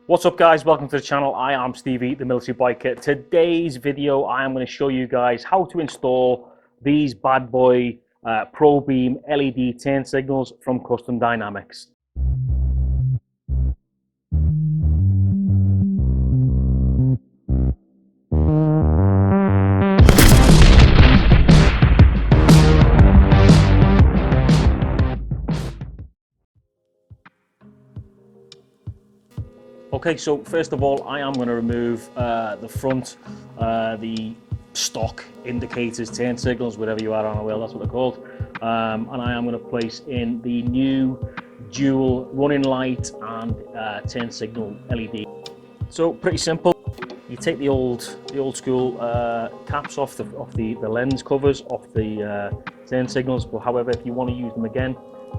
What's up guys, welcome to the channel. I am Stevie, the military biker. Today's video I am going to show you guys how to install these bad boy ProBEAM LED turn signals from Custom Dynamics. Okay, so first of all, I am going to remove the front, the stock indicators, turn signals, whatever you are on a wheel, that's what they're called. And I am going to place in the new dual running light and turn signal LED. So pretty simple. You take the old school caps off the lens covers off the turn signals. But however, if you want to use them again,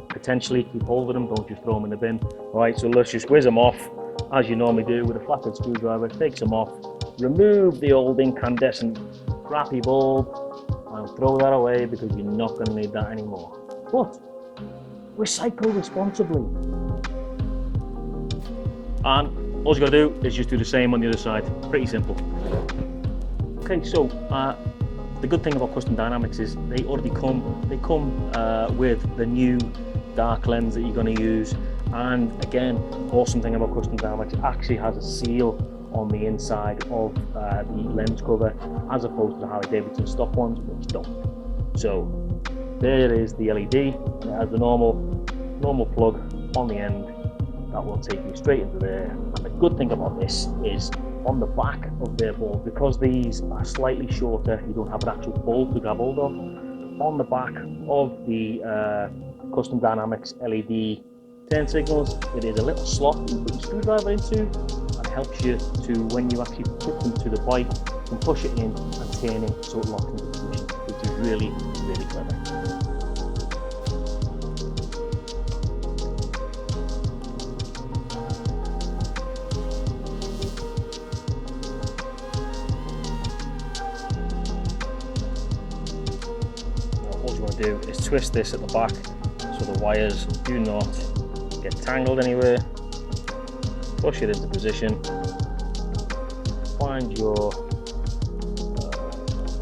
potentially keep hold of them. Don't just throw them in the bin. All right, so let's just whiz them off, as you normally do with a flathead screwdriver. Take some off, remove the old incandescent crappy bulb and throw that away because you're not going to need that anymore. But recycle responsibly. And all you got to do is just do the same on the other side. Pretty simple. Okay, so the good thing about Custom Dynamics is they come with the new dark lens that you're going to use. And again, awesome thing about Custom Dynamics, it actually has a seal on the inside of the lens cover, as opposed to the Harley-Davidson stock ones, which don't. So there is the LED. It has the normal plug on the end that will take you straight into there. And the good thing about this is on the back of their bulb, because these are slightly shorter, you don't have an actual bulb to grab hold of. On the back of the Custom Dynamics LED turn signals, it is a little slot you put your screwdriver into, and helps you to, when you actually put them to the bike, you can push it in and turn it so it locks into position, which is really, really clever. Now, all you want to do is twist this at the back so the wires do not get tangled anywhere. Push it into position. Find your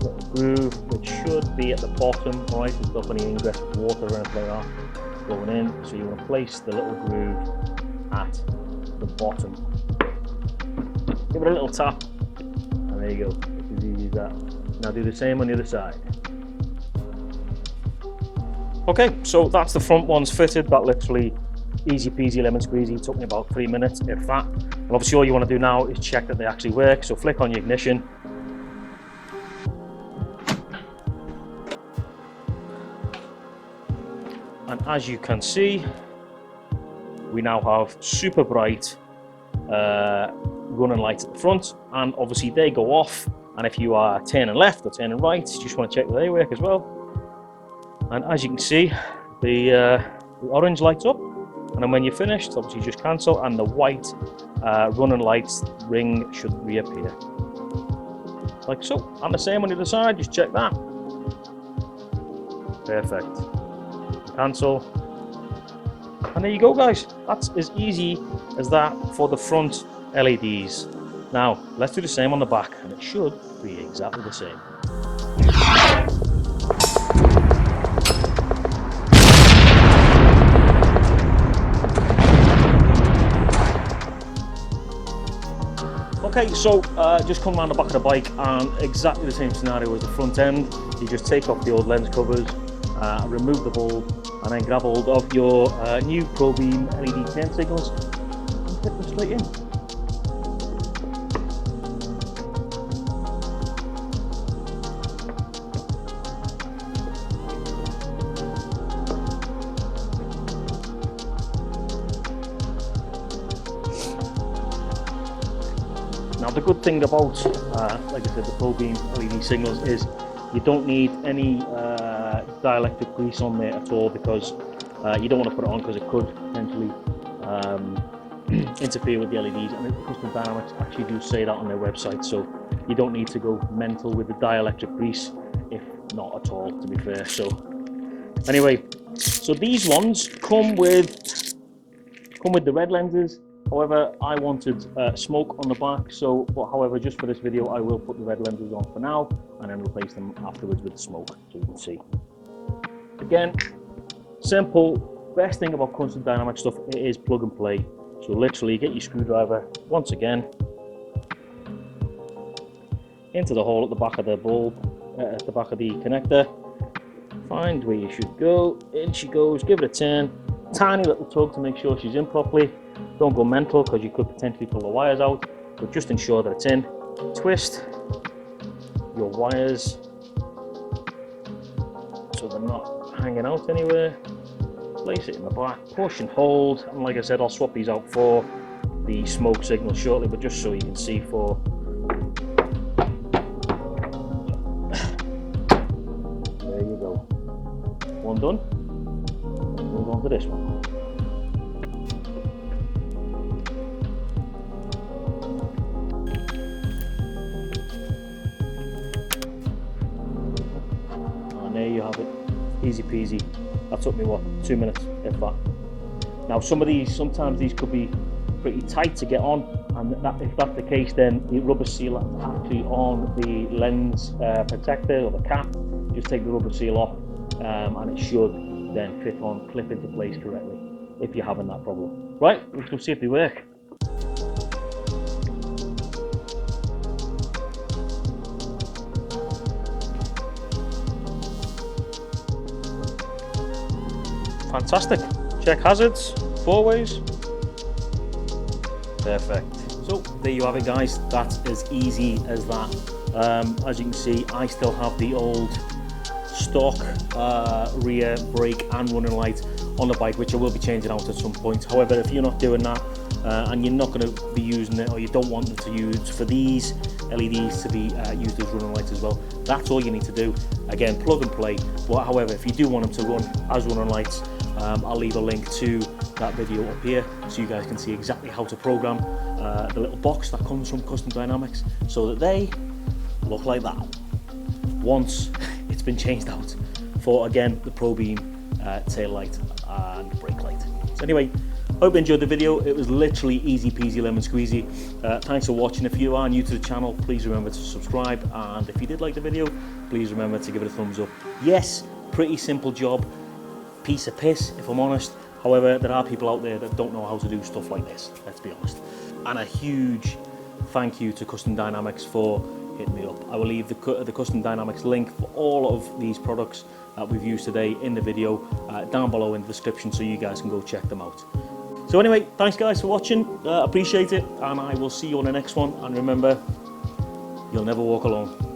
little groove, which should be at the bottom, right? To stop any ingress of water or anything like that going in. So you want to place the little groove at the bottom. Give it a little tap, and there you go. It's as easy as that. Now do the same on the other side. Okay, so that's the front ones fitted. That literally easy peasy lemon squeezy, took me about 3 minutes, if that. And obviously all you want to do now is check that they actually work. So flick on your ignition. And as you can see, we now have super bright running lights at the front, and obviously they go off. And if you are turning left or turning right, you just want to check that they work as well. And as you can see, the orange lights up. And then when you're finished, obviously just cancel, and the white running lights ring should reappear. Like so. And the same on the other side, just check that. Perfect. Cancel. And there you go guys. That's as easy as that for the front LEDs. Now, let's do the same on the back, and it should be exactly the same. Okay, so just come around the back of the bike, and exactly the same scenario as the front end. You just take off the old lens covers, remove the bulb, and then grab hold of your new ProBEAM LED turn signals and fit them straight in. Now the good thing about, like I said, the ProBEAM LED signals is you don't need any dielectric grease on there at all, because you don't want to put it on because it could potentially interfere with the LEDs, and Custom Dynamics actually do say that on their website, so you don't need to go mental with the dielectric grease, if not at all, to be fair. So anyway, so these ones come with the red lenses, However, I wanted smoke on the back, so however, just for this video, I will put the red lenses on for now and then replace them afterwards with the smoke, so you can see. Again, simple. Best thing about custom dynamic stuff, it is plug and play. So literally get your screwdriver once again into the hole at the back of the bulb, at the back of the connector. Find where you should go. In she goes. Give it a turn. Tiny little tug to make sure she's in properly. Don't go mental because you could potentially pull the wires out, but just ensure that it's in. Twist your wires so they're not hanging out anywhere. Place it in the back, push and hold, and like I said, I'll swap these out for the smoke signal shortly, but just so you can see for there you go. One done. Move on to this one. And there you have it. Easy peasy. That took me, what, 2 minutes, if that. Now, sometimes these could be pretty tight to get on, and if that's the case, then the rubber seal is actually on the lens protector or the cap. Just take the rubber seal off, and it should then clip into place correctly, if you're having that problem. Right, let's go see if they work. Fantastic. Check hazards, 4 ways. Perfect. So there you have it, guys. That's as easy as that. As you can see, I still have the old stock rear brake and running light on the bike, which I will be changing out at some point. However, if you're not doing that and you're not going to be using it, or you don't want them to use for these LEDs to be used as running lights as well, that's all you need to do. Again, plug and play. But however, if you do want them to run as running lights, I'll leave a link to that video up here so you guys can see exactly how to program the little box that comes from Custom Dynamics so that they look like that once it's been changed out for, again, the ProBEAM tail light and brake light. So anyway, hope you enjoyed the video. It was literally easy peasy lemon squeezy. Thanks for watching. If you are new to the channel, please remember to subscribe, and if you did like the video, please remember to give it a thumbs up. Yes, pretty simple job. Piece of piss, if I'm honest. However, there are people out there that don't know how to do stuff like this, let's be honest. And a huge thank you to Custom Dynamics for hitting me up. I will leave the Custom Dynamics link for all of these products that we've used today in the video down below in the description, so you guys can go check them out. So anyway, thanks guys for watching, appreciate it, and I will see you on the next one. And remember, you'll never walk alone.